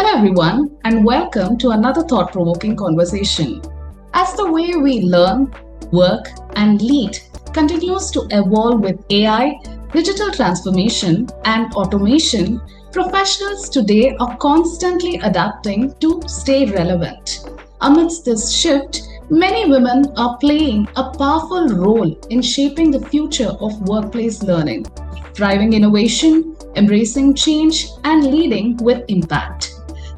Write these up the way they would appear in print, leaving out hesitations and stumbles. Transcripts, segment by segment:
Hello, everyone, and welcome to another thought provoking conversation. As the way we learn, work, and lead continues to evolve with AI, digital transformation, and automation, professionals today are constantly adapting to stay relevant. Amidst this shift, many women are playing a powerful role in shaping the future of workplace learning, driving innovation, embracing change, and leading with impact.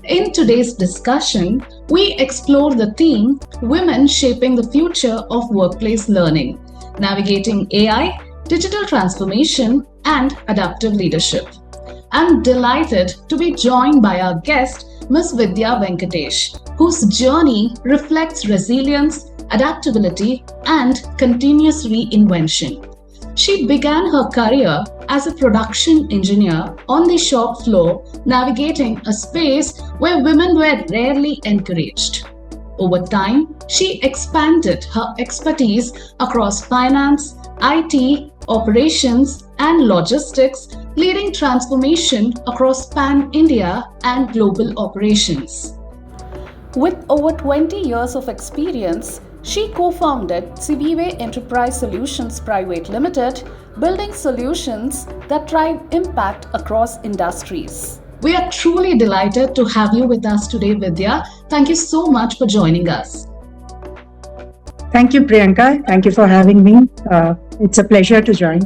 In today's discussion, we explore the theme Women Shaping the Future of Workplace Learning, navigating AI, digital transformation, and adaptive leadership. I'm delighted to be joined by our guest, Ms. Vidya Venkatesh, whose journey reflects resilience, adaptability, and continuous reinvention. She began her career as a production engineer on the shop floor, navigating a space where women were rarely encouraged. Over time, she expanded her expertise across finance, IT, operations, and logistics, leading transformation across pan-India and global operations. With over 20 years of experience, she co-founded Civive Enterprise Solutions Private Limited, building solutions that drive impact across industries. We are truly delighted to have you with us today, Vidya. Thank you so much for joining us. Thank you, Priyanka. Thank you for having me. It's a pleasure to join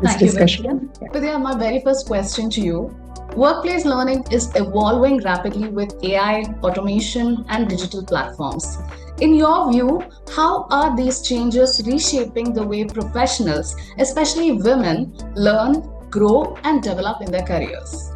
this discussion. Vidya, my very first question to you. Workplace learning is evolving rapidly with AI, automation, and digital platforms. In your view, how are these changes reshaping the way professionals, especially women, learn, grow, and develop in their careers?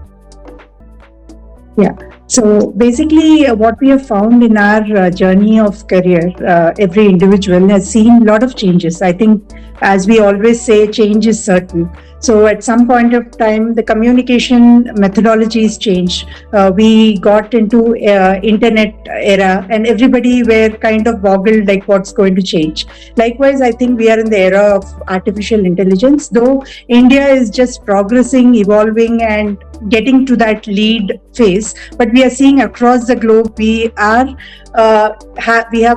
Yeah. So basically, what we have found in our journey of career, every individual has seen a lot of changes. I think, as we always say, change is certain. So at some point of time, the communication methodologies changed. We got into internet era, and everybody were kind of boggled like what's going to change. Likewise, I think we are in the era of artificial intelligence, though India is just progressing, evolving, and getting to that lead phase. But we are seeing across the globe, we have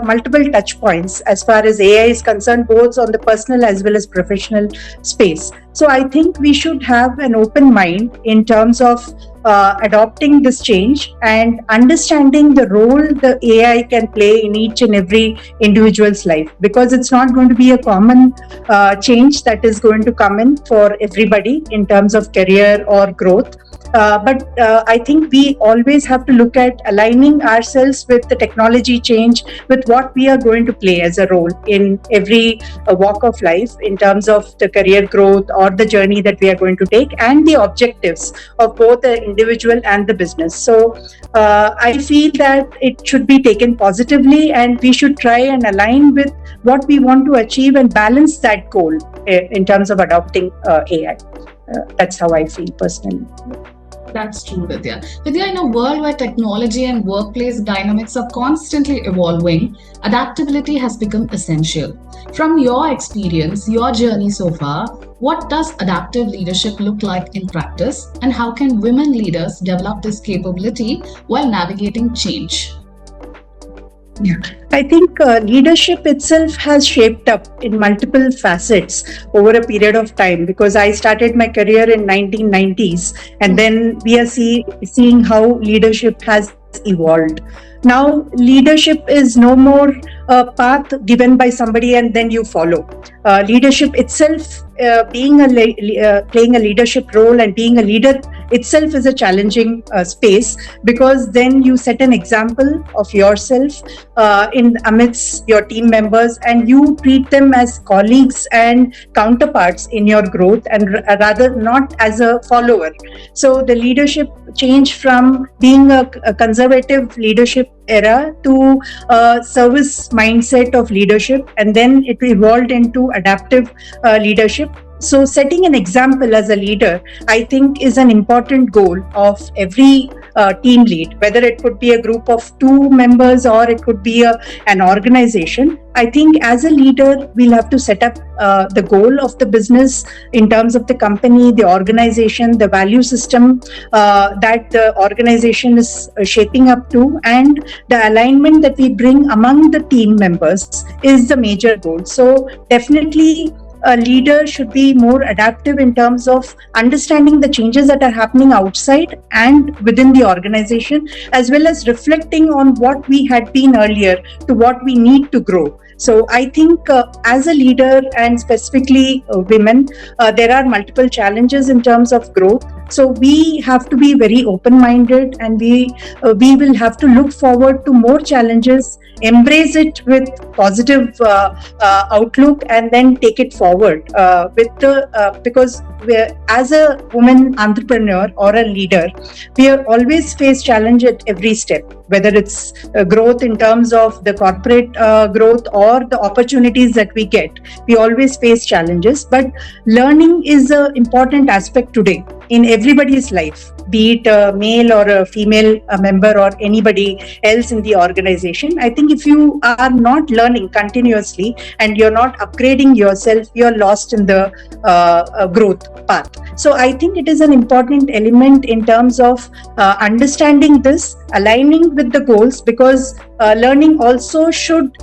multiple touch points as far as AI is concerned, both on the personal as well as professional space. So I think we should have an open mind in terms of adopting this change and understanding the role the AI can play in each and every individual's life, because it's not going to be a common change that is going to come in for everybody in terms of career or growth. But I think we always have to look at aligning ourselves with the technology change, with what we are going to play as a role in every walk of life in terms of the career growth or the journey that we are going to take, and the objectives of both the individual and the business. So I feel that it should be taken positively, and we should try and align with what we want to achieve and balance that goal in terms of adopting AI. That's how I feel personally. That's true, Vidya. Vidya, in a world where technology and workplace dynamics are constantly evolving, adaptability has become essential. From your experience, your journey so far, what does adaptive leadership look like in practice, and how can women leaders develop this capability while navigating change? Yeah. I think leadership itself has shaped up in multiple facets over a period of time, because I started my career in 1990s, and then we are seeing how leadership has evolved. Now, leadership is no more a path given by somebody and then you follow. Leadership itself, playing a leadership role and being a leader itself is a challenging space, because then you set an example of yourself in amidst your team members, and you treat them as colleagues and counterparts in your growth, and rather not as a follower. So the leadership changed from being a conservative leadership era to a service mindset of leadership, and then it evolved into adaptive leadership. So setting an example as a leader, I think, is an important goal of every team lead, whether it could be a group of 2 members or it could be an organization. I think as a leader, we'll have to set up the goal of the business in terms of the company, the organization, the value system that the organization is shaping up to, and the alignment that we bring among the team members is the major goal. So definitely a leader should be more adaptive in terms of understanding the changes that are happening outside and within the organization, as well as reflecting on what we had been earlier to what we need to grow. So I think as a leader, and specifically women, there are multiple challenges in terms of growth. So we have to be very open-minded, and we will have to look forward to more challenges, embrace it with positive outlook, and then take it forward because as a woman entrepreneur or a leader, we are always face challenge at every step, whether it's growth in terms of the corporate growth or the opportunities that we get. We always face challenges, but learning is an important aspect today in everybody's life, be it a male or a female member or anybody else in the organization. I think if you are not learning continuously and you're not upgrading yourself, you're lost in the growth path. So I think it is an important element in terms of understanding this, aligning with the goals, because learning also should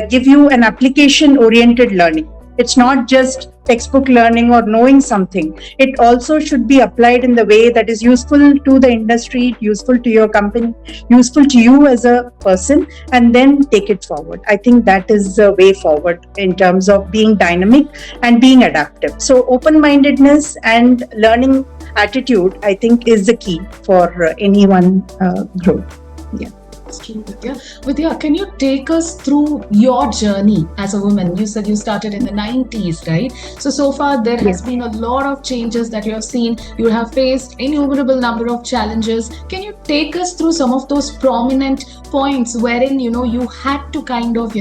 give you an application-oriented learning. It's not just textbook learning or knowing something. It also should be applied in the way that is useful to the industry, useful to your company, useful to you as a person, and then take it forward. I think that is the way forward in terms of being dynamic and being adaptive. So open-mindedness and learning attitude, I think, is the key for anyone growth. Yeah. True, Vidya. Vidya, can you take us through your journey as a woman? You said you started in the 90s, right? So far there has been a lot of changes that you have seen. You have faced innumerable number of challenges. Can you take us through some of those prominent points wherein, you had to kind of,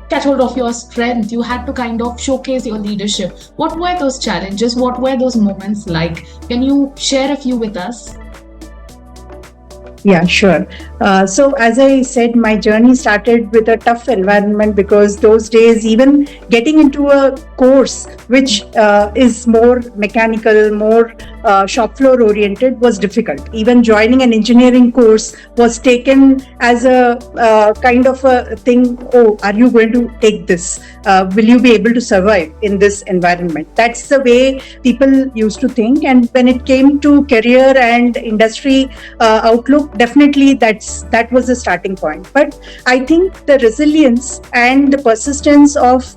catch hold of your strength? You had to kind of showcase your leadership. What were those challenges? What were those moments like? Can you share a few with us? Yeah, sure. So as I said, my journey started with a tough environment, because those days, even getting into a course which is more mechanical, more shop floor oriented, was difficult. Even joining an engineering course was taken as a kind of a thing. Oh, are you going to take this? Will you be able to survive in this environment? That's the way people used to think. And when it came to career and industry outlook, definitely that was the starting point. But I think the resilience and the persistence of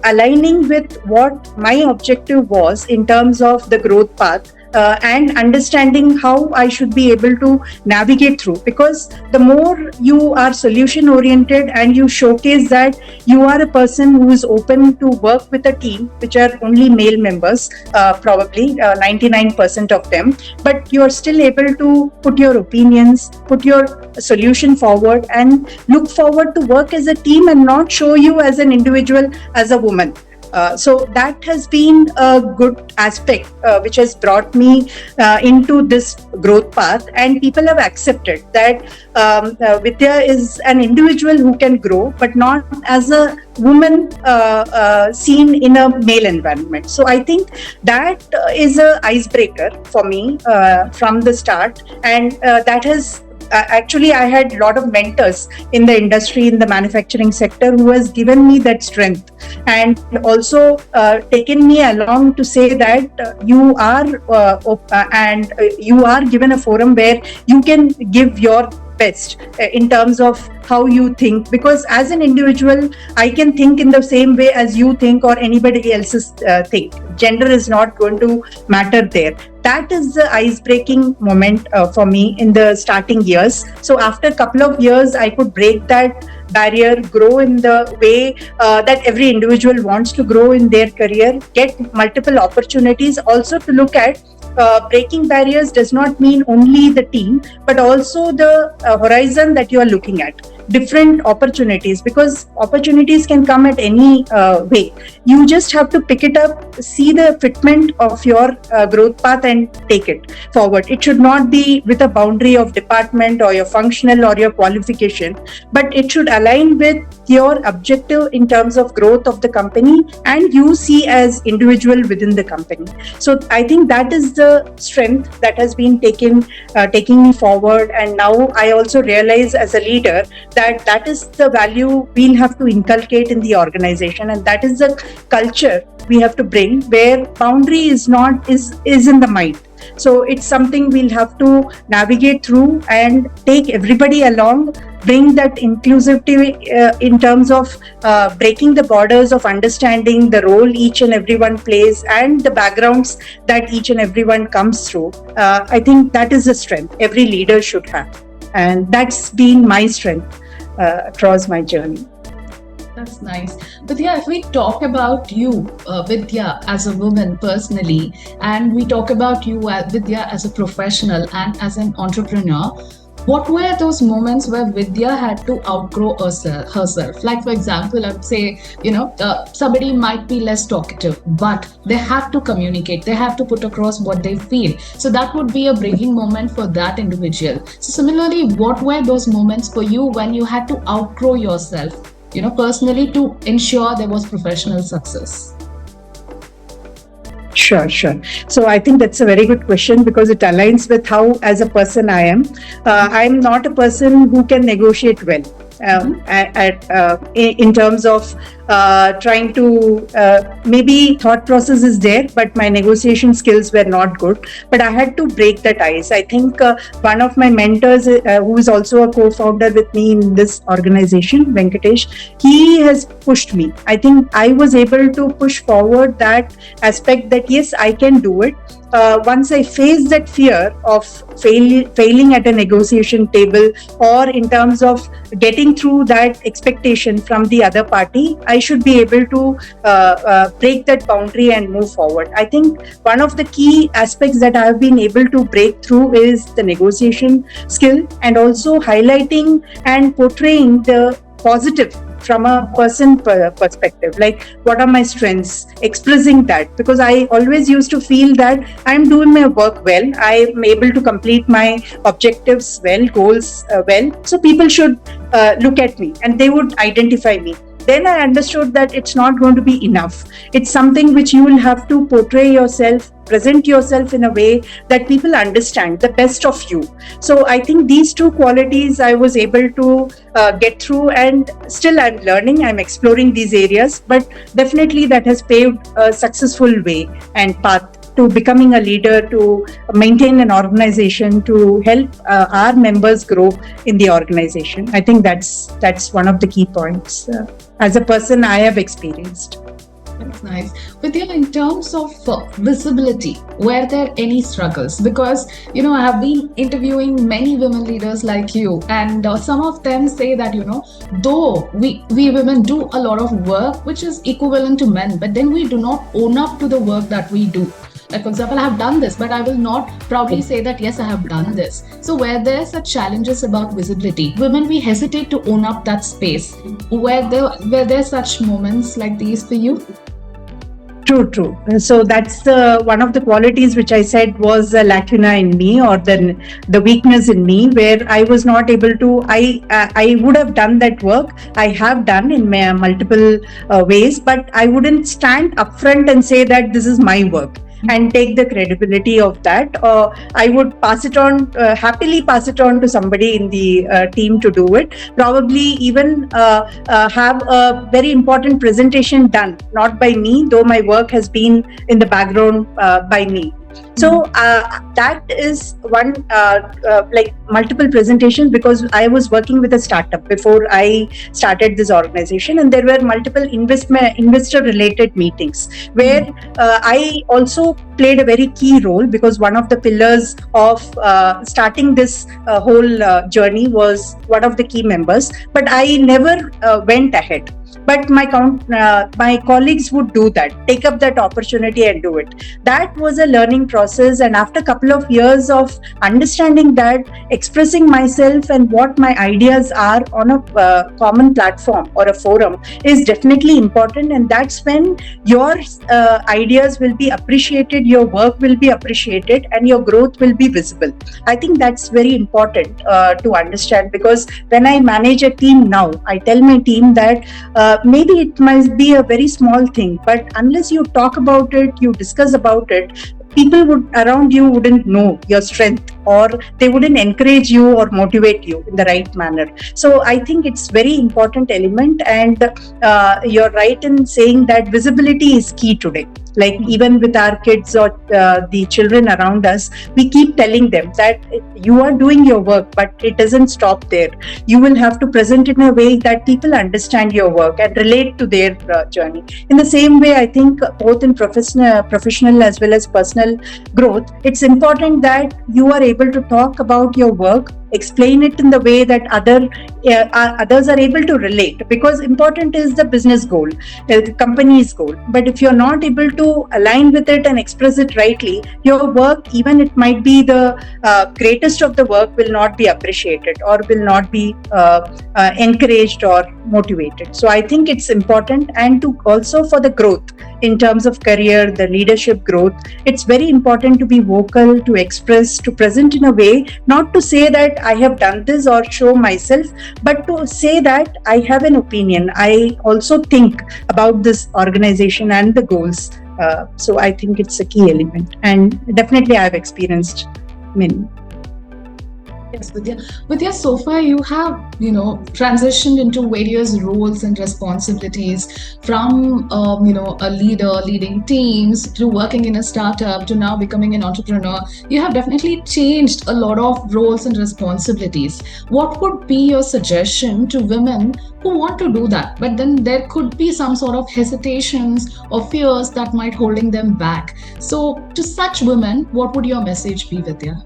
aligning with what my objective was in terms of the growth path, and understanding how I should be able to navigate through, because the more you are solution oriented and you showcase that you are a person who is open to work with a team which are only male members, probably 99% of them, but you are still able to put your opinions, put your solution forward, and look forward to work as a team and not show you as an individual, as a woman. So that has been a good aspect which has brought me into this growth path, and people have accepted that Vidya is an individual who can grow, but not as a woman seen in a male environment. So I think that is a icebreaker for me from the start, and that has actually, I had a lot of mentors in the industry, in the manufacturing sector, who has given me that strength, and also taken me along to say that you are given a forum where you can give your best in terms of how you think, because as an individual I can think in the same way as you think or anybody else's think. Gender is not going to matter there. That is the ice-breaking moment for me in the starting years. So after a couple of years, I could break that barrier, grow in the way that every individual wants to grow in their career, get multiple opportunities. Also to look at breaking barriers does not mean only the team, but also the horizon that you are looking at. different opportunities, because opportunities can come at any way. You just have to pick it up, see the fitment of your growth path and take it forward. It should not be with a boundary of department or your functional or your qualification, but it should align with your objective in terms of growth of the company and you see as individual within the company. So I think that is the strength that has been taking me forward. And now I also realize as a leader that that is the value we'll have to inculcate in the organization, and that is the culture we have to bring, where boundary is in the mind. So it's something we'll have to navigate through and take everybody along, bring that inclusivity in terms of breaking the borders of understanding the role each and everyone plays and the backgrounds that each and everyone comes through. I think that is a strength every leader should have. And that's been my strength across my journey. That's nice. Vidya, if we talk about you, Vidya, as a woman personally, and we talk about you, Vidya, as a professional and as an entrepreneur, what were those moments where Vidya had to outgrow herself? Like, for example, I would say, somebody might be less talkative, but they have to communicate. They have to put across what they feel. So that would be a breaking moment for that individual. So similarly, what were those moments for you when you had to outgrow yourself, personally, to ensure there was professional success? Sure. So I think that's a very good question, because it aligns with how, as a person, I am. I'm not a person who can negotiate well. In terms of trying to, maybe thought process is there, but my negotiation skills were not good. But I had to break that ice. I think one of my mentors, who is also a co-founder with me in this organization, Venkatesh, he has pushed me. I think I was able to push forward that aspect that yes, I can do it. Once I faced that fear of failing at a negotiation table, or in terms of getting through that expectation from the other party, I should be able to break that boundary and move forward. I think one of the key aspects that I have been able to break through is the negotiation skill, and also highlighting and portraying the positive from a person perspective, like what are my strengths, expressing that, because I always used to feel that I'm doing my work well, I'm able to complete my objectives well, goals well, so people should look at me and they would identify me. Then I understood that it's not going to be enough. It's something which you will have to portray yourself, present yourself in a way that people understand the best of you. So I think these two qualities I was able to get through, and still I'm learning, I'm exploring these areas, but definitely that has paved a successful way and path to becoming a leader, to maintain an organization, to help our members grow in the organization. I think that's one of the key points as a person I have experienced. That's nice. Vidya, in terms of visibility, were there any struggles? Because, I have been interviewing many women leaders like you, and some of them say that, though we women do a lot of work which is equivalent to men, but then we do not own up to the work that we do. Like, for example, I have done this, but I will not proudly say that, yes, I have done this. So were there such challenges about visibility? Women, we hesitate to own up that space. Were there such moments like these for you? True. So that's one of the qualities which I said was a lacuna in me, or the weakness in me, where I was not able to. I would have done that work. I have done in multiple ways, but I wouldn't stand upfront and say that this is my work and take the credibility of that. I would happily pass it on to somebody in the team to do it. Probably even have a very important presentation done, not by me, though my work has been in the background by me. So that is one, like multiple presentations, because I was working with a startup before I started this organization, and there were multiple investor related meetings where I also played a very key role, because one of the pillars of starting this whole journey was one of the key members, but I never went ahead. but my colleagues would do that, take up that opportunity and do it. That was a learning process, and after a couple of years of understanding that expressing myself and what my ideas are on a common platform or a forum is definitely important, and that's when your ideas will be appreciated, your work will be appreciated, and your growth will be visible. I think that's very important to understand, because when I manage a team now, I tell my team that maybe it might be a very small thing, but unless you talk about it, you discuss about it, people around you wouldn't know your strength, or they wouldn't encourage you or motivate you in the right manner. So I think it's very important element, and you're right in saying that visibility is key today. Like even with our kids or the children around us, we keep telling them that you are doing your work, but it doesn't stop there. You will have to present in a way that people understand your work and relate to their journey. In the same way, I think both in professional as well as personal growth, it's important that you are able to talk about your work, explain it in the way that others are able to relate, because important is the business goal, the company's goal. But if you're not able to align with it and express it rightly, your work, even it might be the greatest of the work, will not be appreciated or will not be encouraged or motivated. So I think it's important, and to also for the growth in terms of career, the leadership growth, it's very important to be vocal, to express, to present in a way, not to say that I have done this or show myself, but to say that I have an opinion. I also think about this organization and the goals. So I think it's a key element, and definitely I've experienced many. Yes, Vidya, so far you have, transitioned into various roles and responsibilities from, a leader leading teams, through working in a startup, to now becoming an entrepreneur. You have definitely changed a lot of roles and responsibilities. What would be your suggestion to women who want to do that, but then there could be some sort of hesitations or fears that might holding them back? So to such women, what would your message be, Vidya?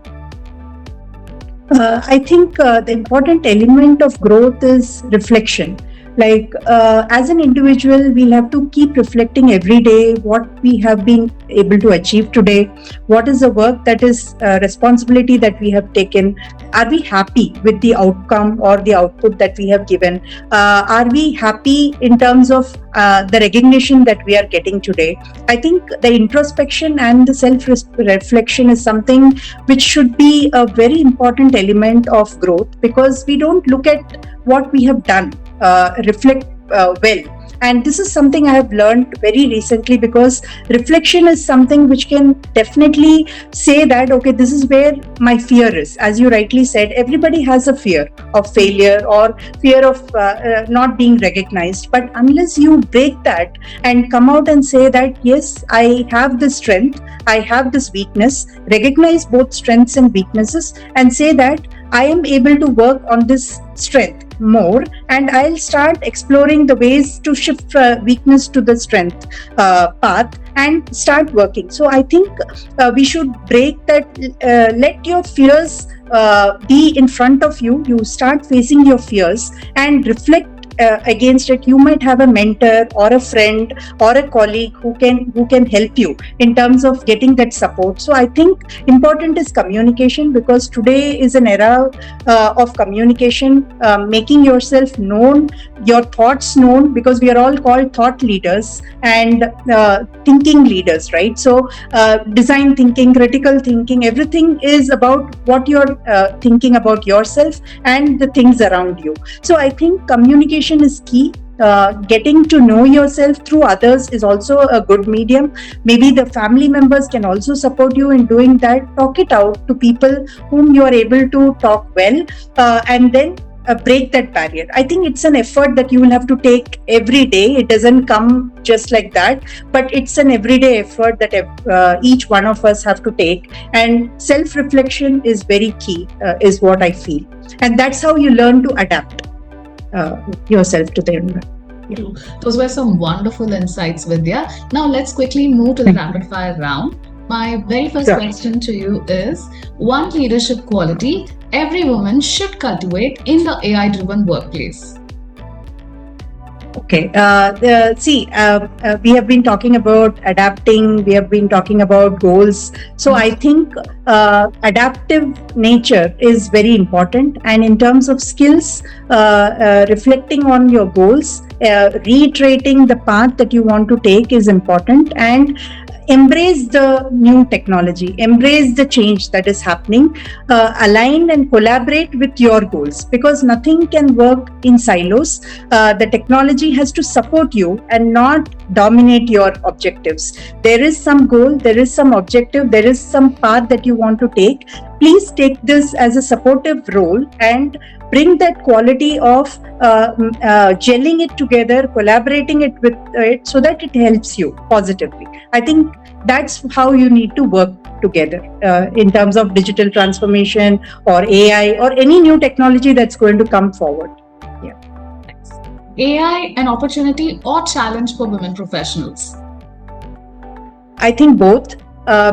I think the important element of growth is reflection. Like as an individual, we'll have to keep reflecting every day what we have been able to achieve today. What is the work that is responsibility that we have taken? Are we happy with the outcome or the output that we have given? Are we happy in terms of the recognition that we are getting today? I think the introspection and the self-reflection is something which should be a very important element of growth, because we don't look at what we have done, reflect well. And this is something I have learned very recently, because reflection is something which can definitely say that, okay, this is where my fear is. As you rightly said, everybody has a fear of failure or fear of not being recognized. But unless you break that and come out and say that, yes, I have this strength, I have this weakness, recognize both strengths and weaknesses, and say that I am able to work on this strength more, and I'll start exploring the ways to shift weakness to the strength path and start working. So I think we should break that. Let your fears be in front of you. You start facing your fears and reflect against it. You might have a mentor or a friend or a colleague who can help you in terms of getting that support. So I think important is communication, because today is an era of communication, making yourself known, your thoughts known, because we are all called thought leaders and thinking leaders, right? So design thinking, critical thinking, everything is about what you're thinking about yourself and the things around you. So I think communication is key. Getting to know yourself through others is also a good medium. Maybe the family members can also support you in doing that. Talk it out to people whom you are able to talk well, and then break that barrier. I think it's an effort that you will have to take every day. It doesn't come just like that, but it's an everyday effort that each one of us have to take. And self-reflection is very key, is what I feel. And that's how you learn to adapt yourself to the environment. Those were some wonderful insights, Vidya. Now let's quickly move to the rapid fire round. My very first question to you is, one leadership quality every woman should cultivate in the AI-driven workplace? Okay. We have been talking about adapting, we have been talking about goals. So I think adaptive nature is very important. And in terms of skills, reflecting on your goals, reiterating the path that you want to take is important. And embrace the new technology, embrace the change that is happening, align and collaborate with your goals, because nothing can work in silos. The technology has to support you and not dominate your objectives. There is some goal, there is some objective, there is some path that you want to take. Please take this as a supportive role and bring that quality of gelling it together, collaborating it with it, so that it helps you positively. I think that's how you need to work together in terms of digital transformation or AI or any new technology that's going to come forward. AI an opportunity or challenge for women professionals? I think both.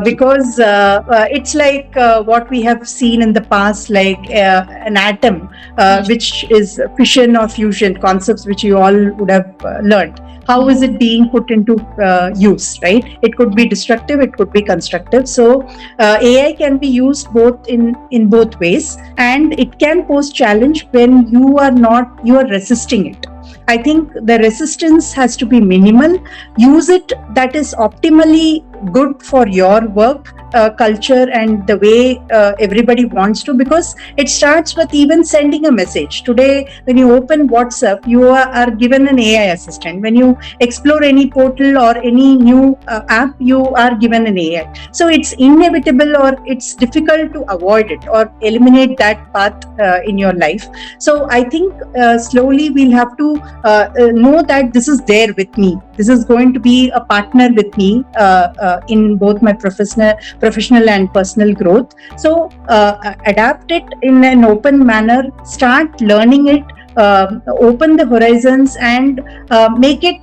Because it's like what we have seen in the past, like an atom, which is fission or fusion concepts, which you all would have learned. How is it being put into use, right? It could be destructive, it could be constructive. So AI can be used both in both ways, and it can pose challenge when you are resisting it. I think the resistance has to be minimal. Use it that is optimally good for your work culture and the way everybody wants to, because it starts with even sending a message. Today, when you open WhatsApp, you are given an AI assistant. When you explore any portal or any new app, you are given an AI. So it's inevitable, or it's difficult to avoid it or eliminate that path in your life. So I think slowly we'll have to know that this is there with me. This is going to be a partner with me in both my professional and personal growth. So adapt it in an open manner, start learning it, open the horizons, and make it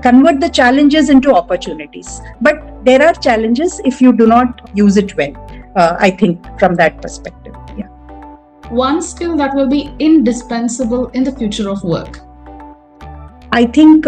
convert the challenges into opportunities. But there are challenges if you do not use it well, I think, from that perspective. Yeah. One skill that will be indispensable in the future of work? I think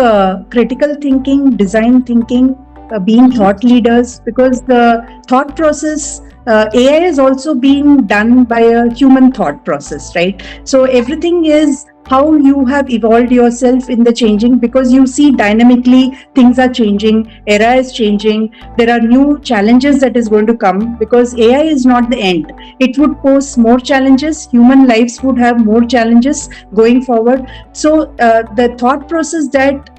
critical thinking, design thinking, being thought leaders, because the thought process, AI is also being done by a human thought process, right? So everything is how you have evolved yourself in the changing, because you see dynamically things are changing, era is changing, there are new challenges that is going to come, because AI is not the end. It would pose more challenges, human lives would have more challenges going forward. So the thought process that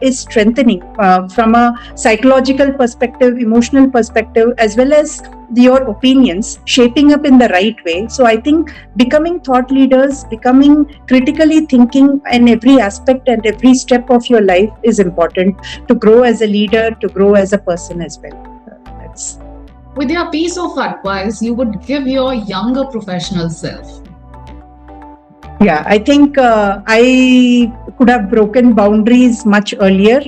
is strengthening from a psychological perspective, emotional perspective, as well as your opinions shaping up in the right way. So I think becoming thought leaders, becoming critically thinking in every aspect and every step of your life is important to grow as a leader, to grow as a person as well. That's... With your piece of advice you would give your younger professional self? Yeah, I think I could have broken boundaries much earlier.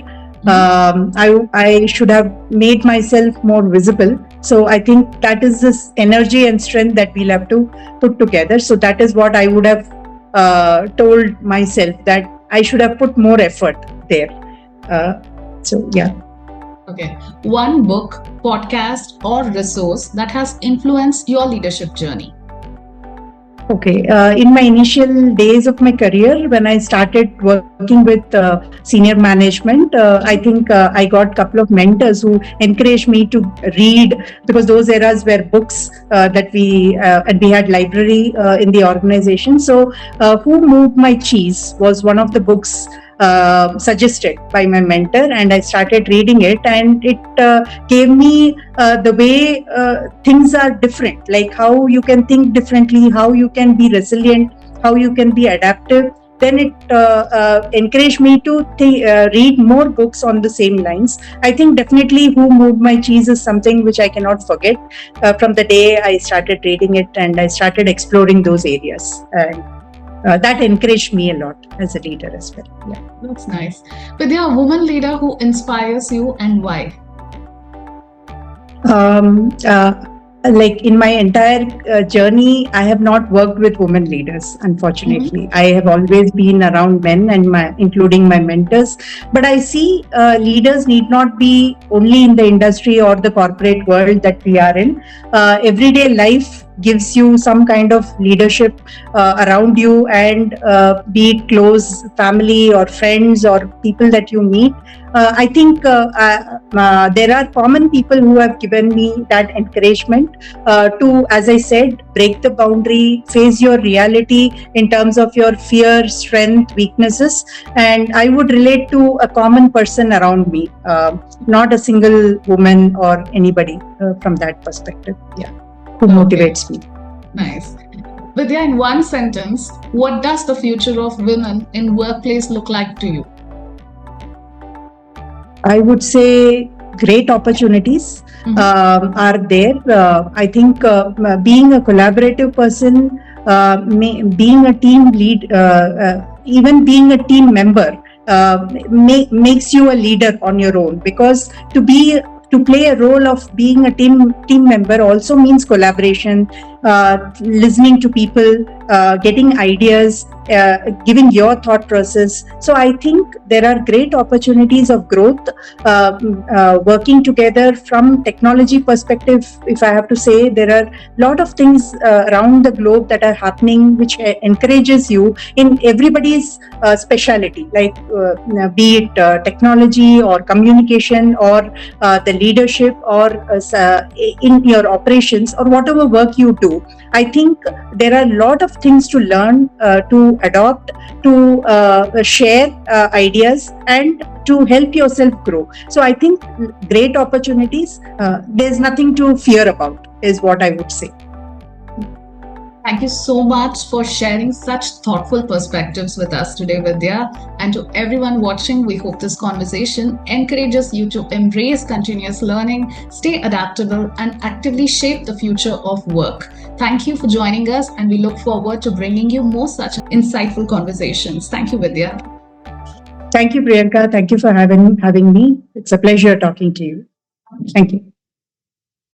I should have made myself more visible. So I think that is this energy and strength that we'll have to put together. So that is what I would have told myself, that I should have put more effort there. So yeah. Okay. One book, podcast, or resource that has influenced your leadership journey? Okay. In my initial days of my career, when I started working with senior management, I think I got a couple of mentors who encouraged me to read, because those eras were books that we and we had library in the organization. So Who Moved My Cheese was one of the books suggested by my mentor, and I started reading it, and it gave me the way things are different, like how you can think differently, how you can be resilient, how you can be adaptive. Then it encouraged me to read more books on the same lines. I think definitely Who Moved My Cheese is something which I cannot forget from the day I started reading it, and I started exploring those areas. That encouraged me a lot as a leader as well. Yeah. That's nice. With your woman leader who inspires you and why? like in my entire journey, I have not worked with women leaders, unfortunately. I have always been around men and including my mentors. But I see leaders need not be only in the industry or the corporate world that we are in. Everyday life gives you some kind of leadership around you, and be it close family or friends or people that you meet. I think there are common people who have given me that encouragement to, as I said, break the boundary, face your reality in terms of your fear, strength, weaknesses. And I would relate to a common person around me, not a single woman or anybody from that perspective. Yeah, who motivates me. Nice. Vidya, in one sentence, what does the future of women in workplace look like to you? I would say great opportunities are there. I think being a collaborative person, being a team lead, even being a team member, makes you a leader on your own, because to play a role of being a team member also means collaboration, listening to people, getting ideas, giving your thought process. So I think there are great opportunities of growth, working together from technology perspective. If I have to say, there are a lot of things around the globe that are happening, which encourages you in everybody's specialty, like be it technology or communication or the leadership or in your operations or whatever work you do. I think there are a lot of things to learn, to adopt, to share ideas, and to help yourself grow. So I think great opportunities. There's nothing to fear about, is what I would say. Thank you so much for sharing such thoughtful perspectives with us today, Vidya. And to everyone watching, we hope this conversation encourages you to embrace continuous learning, stay adaptable, and actively shape the future of work. Thank you for joining us, and we look forward to bringing you more such insightful conversations. Thank you, Vidya. Thank you, Priyanka. Thank you for having me. It's a pleasure talking to you. Thank you.